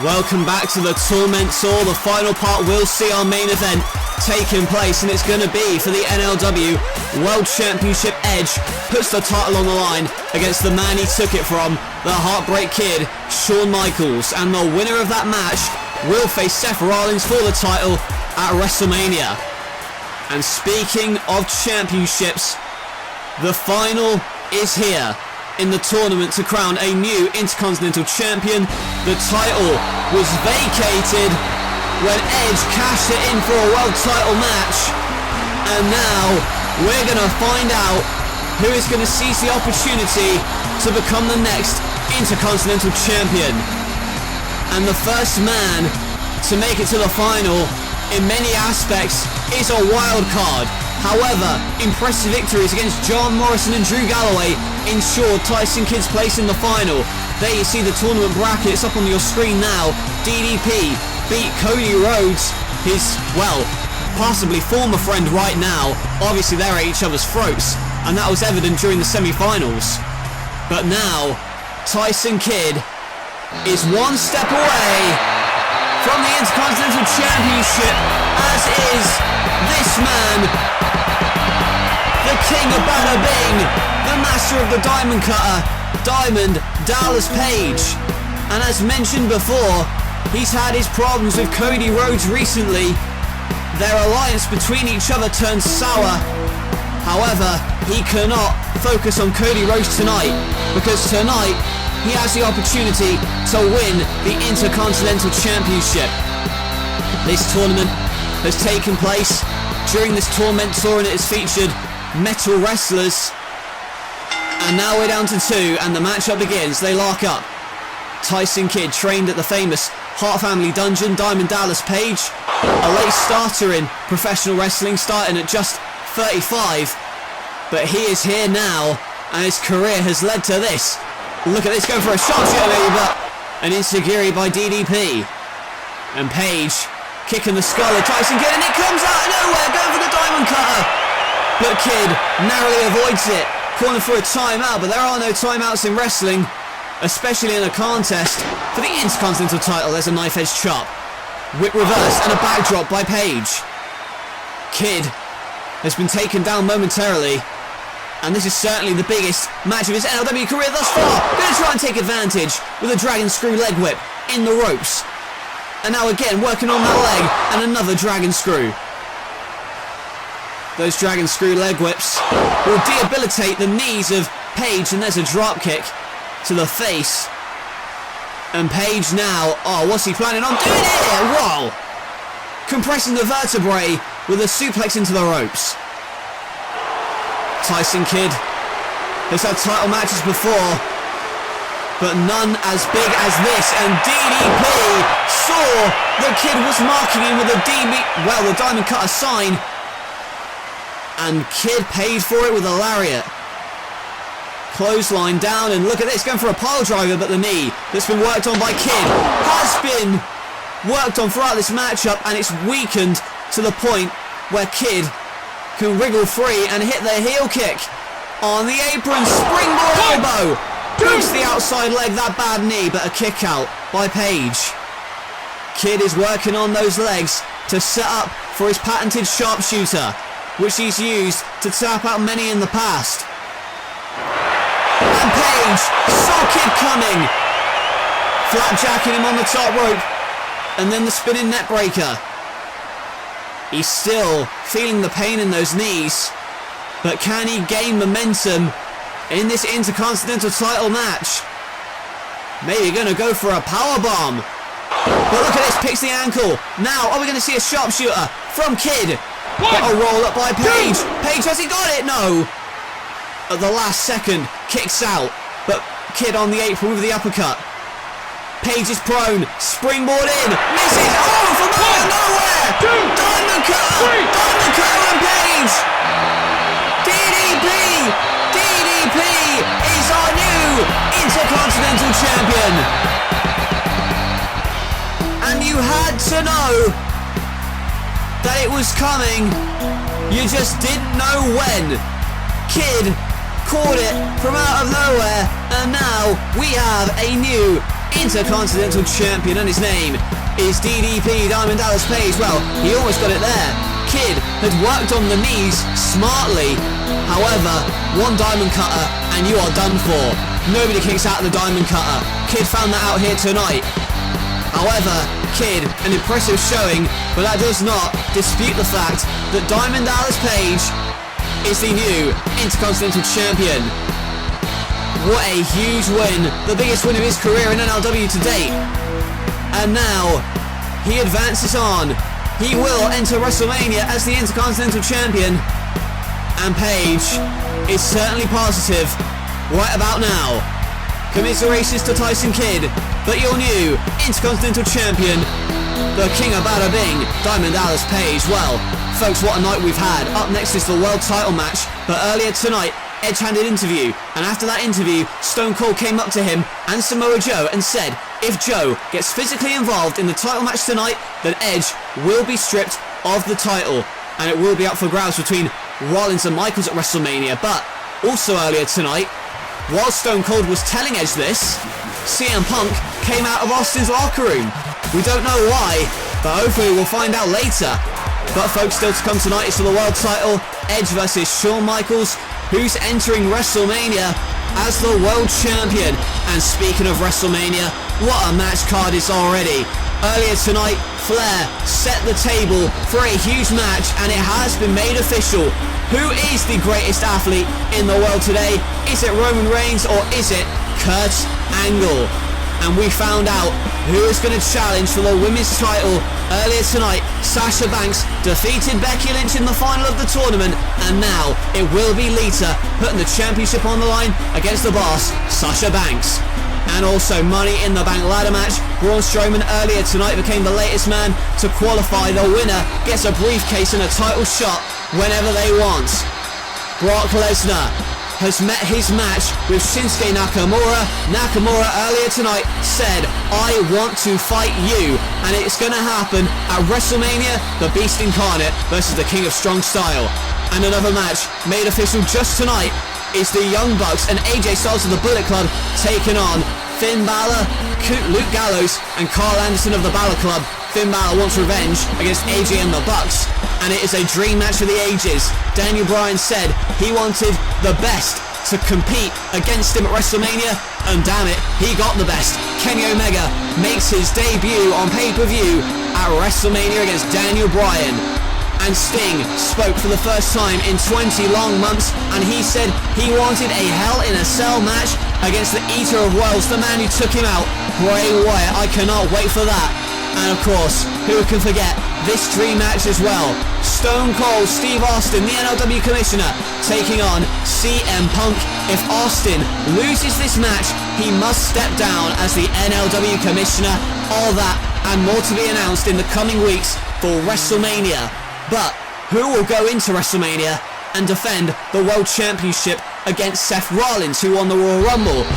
Welcome back to the Torment Tour. The final part will see our main event taking place, and it's going to be for the NLW World Championship. Edge puts the title on the line against the man he took it from, the Heartbreak Kid, Shawn Michaels, and the winner of that match will face Seth Rollins for the title at WrestleMania. And speaking of championships, the final is here in the tournament to crown a new Intercontinental Champion. The title was vacated when Edge cashed it in for a world title match, and now we're going to find out who is going to seize the opportunity to become the next Intercontinental Champion. And the first man to make it to the final in many aspects is a wild card. However, impressive victories against John Morrison and Drew Galloway ensured Tyson Kidd's place in the final. There you see the tournament brackets up on your screen now. DDP beat Cody Rhodes, his, possibly former friend right now. Obviously they're at each other's throats, and that was evident during the semi-finals. But now, Tyson Kidd is one step away from the Intercontinental Championship, as is this man, the king of Bada Bing, the master of the Diamond Cutter, Diamond Dallas Page. And as mentioned before, he's had his problems with Cody Rhodes recently. Their alliance between each other turned sour. However, he cannot focus on Cody Rhodes tonight, because tonight he has the opportunity to win the Intercontinental Championship. This tournament has taken place during this Torment Tour, and it has featured metal wrestlers. And now we're down to two, and the matchup begins. They lock up. Tyson Kidd, trained at the famous Hart Family Dungeon. Diamond Dallas Page, a late starter in professional wrestling, starting at just 35. But he is here now, and his career has led to this. Look at this, going for a sharpshooter maybe, but an enziguri by DDP. And Page kicking the skull of Tyson Kidd, and it comes out of nowhere, going for the Diamond Cutter. But Kidd narrowly avoids it, calling for a timeout, but there are no timeouts in wrestling, especially in a contest for the Intercontinental title. There's a knife-edge chop, whip reverse, and a backdrop by Page. Kidd has been taken down momentarily, and this is certainly the biggest match of his NLW career thus far. Going to try and take advantage with a dragon screw leg whip in the ropes. And now again working on that leg, and another dragon screw. Those dragon screw leg whips will debilitate the knees of Page, and there's a drop kick to the face. And Page now, what's he planning on doing here? Whoa! Compressing the vertebrae with a suplex into the ropes. Tyson Kidd has had title matches before, but none as big as this, and DDP saw the Kid was marking him with a the Diamond Cutter sign, and Kidd paid for it with a lariat. Clothesline down, and look at this, going for a pile driver, but the knee that's been worked on by Kidd has been worked on throughout this matchup, and it's weakened to the point where Kidd can wriggle free and hit the heel kick on the apron. Springboard elbow breaks the outside leg, that bad knee, but a kick out by Page. Kidd is working on those legs to set up for his patented sharpshooter, which he's used to tap out many in the past. And Page saw Kidd coming, flapjacking him on the top rope, and then the spinning net breaker. He's still feeling the pain in those knees, but can he gain momentum in this Intercontinental title match? Maybe going to go for a powerbomb. But look at this, picks the ankle. Now, are we going to see a sharpshooter from Kidd? But a roll up by Page. Page, has he got it? No. At the last second, kicks out, but Kidd on the apron with the uppercut. Page is prone, springboard in, misses, from out of nowhere! Diamond Cutter and Page! DDP is our new Intercontinental Champion! And you had to know that it was coming, you just didn't know when. Kidd caught it from out of nowhere, and now we have a new Intercontinental Champion, and his name is DDP, Diamond Dallas Page. Well, he almost got it there. Kid had worked on the knees smartly. However, one diamond cutter and you are done for. Nobody kicks out of the diamond cutter. Kid found that out here tonight. However, Kid, an impressive showing, but that does not dispute the fact that Diamond Dallas Page is the new Intercontinental Champion. What a huge win, the biggest win of his career in NLW to date. And now, he advances on. He will enter WrestleMania as the Intercontinental Champion. And Page is certainly positive right about now. Commiserations to Tyson Kidd, but your new Intercontinental Champion, the King of Bada Bing, Diamond Dallas Page. Well, folks, what a night we've had. Up next is the world title match, but earlier tonight, Edge had an interview, and after that interview, Stone Cold came up to him and Samoa Joe and said if Joe gets physically involved in the title match tonight, then Edge will be stripped of the title, and it will be up for grabs between Rollins and Michaels at WrestleMania. But also earlier tonight, while Stone Cold was telling Edge this, CM Punk came out of Austin's locker room. We don't know why, but hopefully we'll find out later. But folks, still to come tonight is for the world title, Edge versus Shawn Michaels, who's entering WrestleMania as the world champion. And speaking of WrestleMania, what a match card is already. Earlier tonight, Flair set the table for a huge match, and it has been made official. Who is the greatest athlete in the world today? Is it Roman Reigns or is it Kurt Angle? And we found out who is going to challenge for the women's title. Earlier tonight, Sasha Banks defeated Becky Lynch in the final of the tournament, and now it will be Lita putting the championship on the line against the boss, Sasha Banks. And also Money in the Bank ladder match. Braun Strowman earlier tonight became the latest man to qualify. The winner gets a briefcase and a title shot whenever they want. Brock Lesnar has met his match with Shinsuke Nakamura. Nakamura earlier tonight said, I want to fight you, and it's going to happen at WrestleMania, the Beast Incarnate versus the King of Strong Style. And another match made official just tonight is the Young Bucks and AJ Styles of the Bullet Club taking on Finn Balor, Luke Gallows and Carl Anderson of the Balor Club. Finn Balor wants revenge against AJ and the Bucks, and it is a dream match for the ages. Daniel Bryan said he wanted the best to compete against him at WrestleMania, and damn it, he got the best. Kenny Omega makes his debut on pay-per-view at WrestleMania against Daniel Bryan. And Sting spoke for the first time in 20 long months, and he said he wanted a Hell in a Cell match against the Eater of Worlds, the man who took him out, Bray Wyatt. I cannot wait for that. And of course, who can forget this dream match as well? Stone Cold Steve Austin, the NLW Commissioner, taking on CM Punk. If Austin loses this match, he must step down as the NLW Commissioner. All that and more to be announced in the coming weeks for WrestleMania. But who will go into WrestleMania and defend the World Championship against Seth Rollins, who won the Royal Rumble?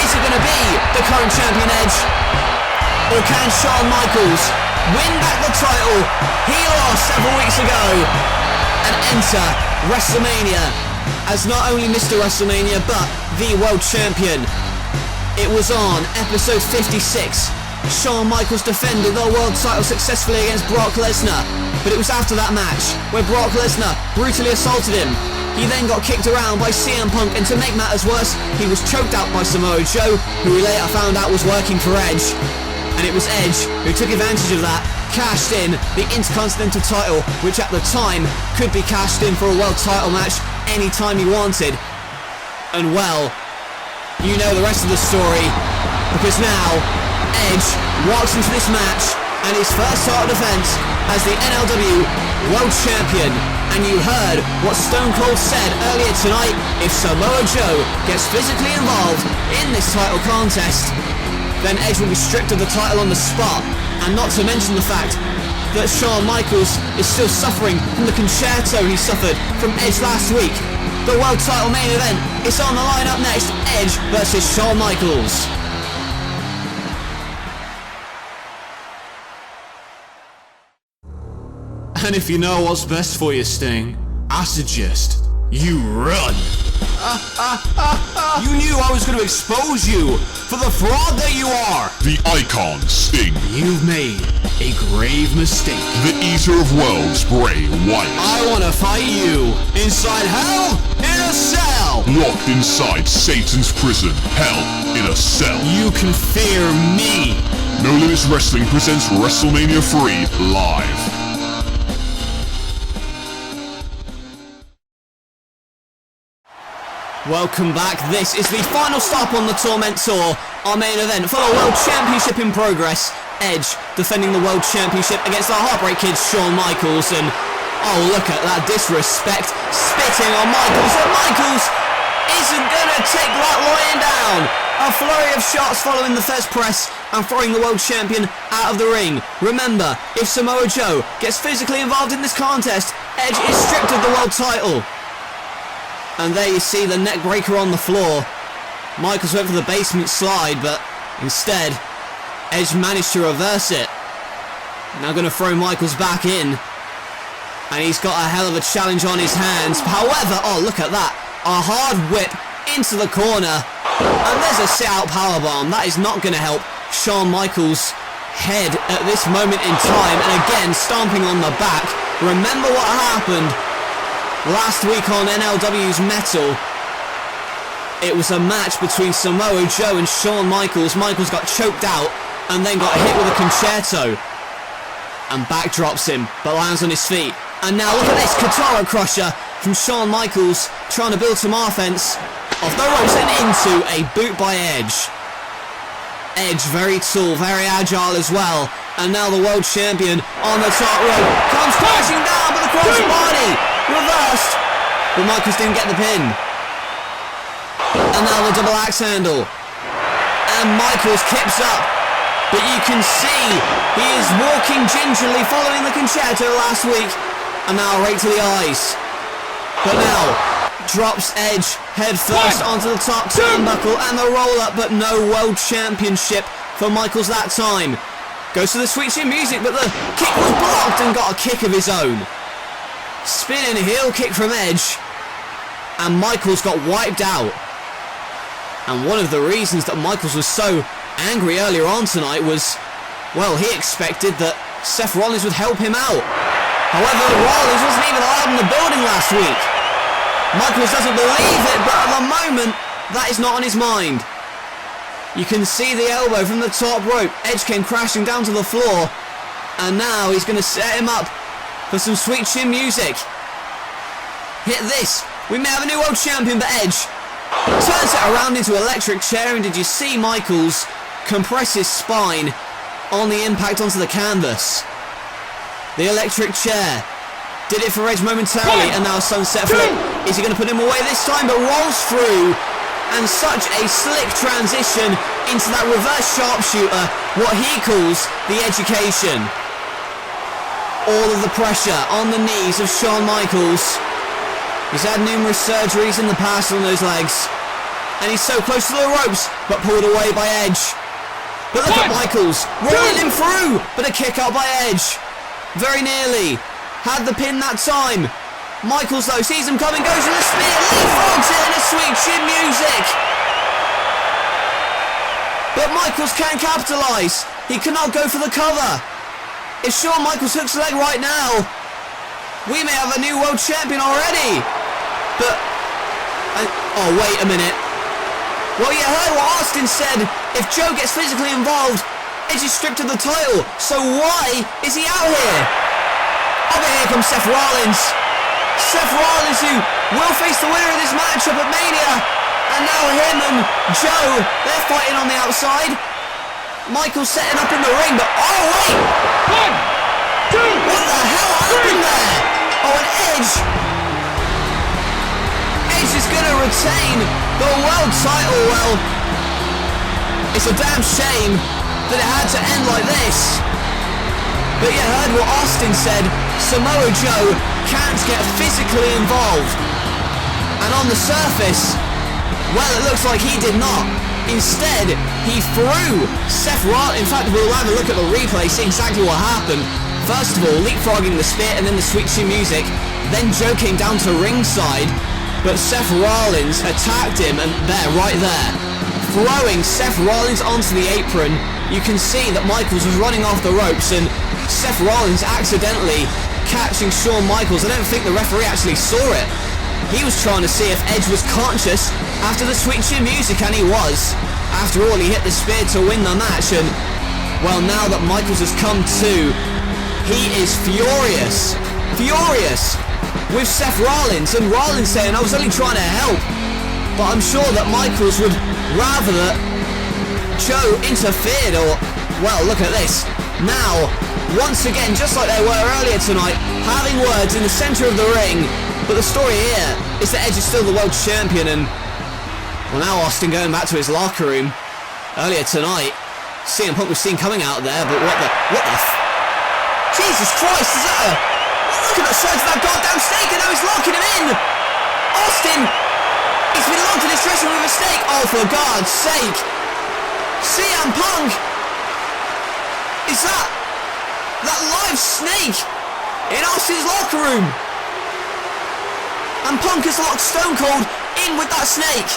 Is it going to be the current champion Edge? Or can Shawn Michaels win back the title he lost several weeks ago and enter WrestleMania as not only Mr. WrestleMania but the World Champion? It was on episode 56. Shawn Michaels defended the world title successfully against Brock Lesnar, but it was after that match where Brock Lesnar brutally assaulted him. He then got kicked around by CM Punk, and to make matters worse, he was choked out by Samoa Joe, who we later found out was working for Edge. And it was Edge who took advantage of that, cashed in the Intercontinental title, which at the time could be cashed in for a world title match anytime he wanted. And well, you know the rest of the story, because now Edge walks into this match and his first title defense as the NLW World Champion. And you heard what Stone Cold said earlier tonight. If Samoa Joe gets physically involved in this title contest, then Edge will be stripped of the title on the spot. And not to mention the fact that Shawn Michaels is still suffering from the concerto he suffered from Edge last week. The world title main event is on the line up next. Edge versus Shawn Michaels. And if you know what's best for you, Sting, I suggest you run. You knew I was going to expose you for the fraud that you are. The icon, Sting. You've made a grave mistake. The Eater of Worlds, Bray Wyatt. I want to fight you inside hell in a cell. Locked inside Satan's prison, hell in a cell. You can fear me. No Limits Wrestling presents WrestleMania 3 live. Welcome back. This is the final stop on the Torment Tour, our main event for the World Championship in progress. Edge defending the World Championship against the Heartbreak Kid Shawn Michaels, and oh, look at that disrespect, spitting on Michaels, and Michaels isn't gonna take that lying down. A flurry of shots following the Fez press and throwing the World Champion out of the ring. Remember, if Samoa Joe gets physically involved in this contest, Edge is stripped of the world title. And there you see the neck breaker on the floor. Michaels went for the basement slide, but instead, Edge managed to reverse it. Now going to throw Michaels back in. And he's got a hell of a challenge on his hands. However, oh, look at that. A hard whip into the corner. And there's a sit-out powerbomb. That is not going to help Shawn Michaels' head at this moment in time. And again, stomping on the back. Remember what happened last week on NLW's Metal. It was a match between Samoa Joe and Shawn Michaels. Michaels got choked out and then got hit with a concerto. And backdrops him, but lands on his feet. And now look at this Katara Crusher from Shawn Michaels, trying to build some offense. Off the ropes and into a boot by Edge. Edge very tall, very agile as well. And now the world champion on the top rope comes crashing down, but the crossbody reversed, but Michaels didn't get the pin. And now the double axe handle. And Michaels kips up, but you can see he is walking gingerly following the concerto last week. And now right to the eyes. But now drops Edge head first onto the top turnbuckle and the roll up, but no world championship for Michaels that time. Goes to the sweet chin music, but the kick was blocked and got a kick of his own. Spinning heel kick from Edge, and Michaels got wiped out. And one of the reasons that Michaels was so angry earlier on tonight was, well, he expected that Seth Rollins would help him out. However, Rollins wasn't even allowed in the building last week. Michaels doesn't believe it, but at the moment, that is not on his mind. You can see the elbow from the top rope. Edge came crashing down to the floor, and now he's going to set him up for some sweet chin music. Hit this. We may have a new world champion, but Edge turns it around into electric chair, and did you see Michaels compress his spine on the impact onto the canvas? The electric chair did it for Edge momentarily, and now sunset flip. Is he going to put him away this time? But rolls through, and such a slick transition into that reverse sharpshooter, what he calls the education. All of the pressure on the knees of Shawn Michaels. He's had numerous surgeries in the past on those legs, and he's so close to the ropes, but pulled away by Edge. But look at Michaels, rolling him through, but a kick out by Edge. Very nearly. Had the pin that time. Michaels though sees him coming, goes for the spear, leapfrogs it in a sweet chin music. But Michaels can't capitalise. He cannot go for the cover. If Shawn Michaels hooks the leg right now, we may have a new world champion already. But, oh wait a minute. Well, you heard what Austin said. If Joe gets physically involved, Edge is stripped of the title. So why is he out here? Oh, but here comes Seth Rollins. Seth Rollins, who will face the winner of this matchup at Mania. And now him and Joe, they're fighting on the outside. Michael's setting up in the ring, but oh wait! 1, 2, what the hell happened there? Oh, and Edge is going to retain the world title. Well, it's a damn shame that it had to end like this. But you heard what Austin said. Samoa Joe can't get physically involved. And on the surface, well, it looks like he did not. Instead, he threw Seth Rollins. In fact, we'll have a look at the replay, see exactly what happened. First of all, leapfrogging the spear and then the sweet chin music. Then Joe came down to ringside. but Seth Rollins attacked him, and right there, throwing Seth Rollins onto the apron. You can see that Michaels was running off the ropes, and Seth Rollins accidentally catching Shawn Michaels. I don't think the referee actually saw it. He was trying to see if Edge was conscious after the switch in music, and he was. After all, he hit the spear to win the match, and well, now that Michaels has come to, he is furious with Seth Rollins, and Rollins saying, I was only trying to help. But I'm sure that Michaels would rather that Joe interfered, or, well, look at this. Now, once again, just like they were earlier tonight, having words in the centre of the ring. But the story here is that Edge is still the world champion, and well, now Austin going back to his locker room. Earlier tonight, CM Punk was seen coming out there, but what the Jesus Christ, is that a... Look at the size of that goddamn snake, and now he's locking him in! Austin! He's been locked in his dressing room with a snake! Oh, for God's sake! CM Punk! Is that live snake in Austin's locker room? And Punk has locked Stone Cold in with that snake.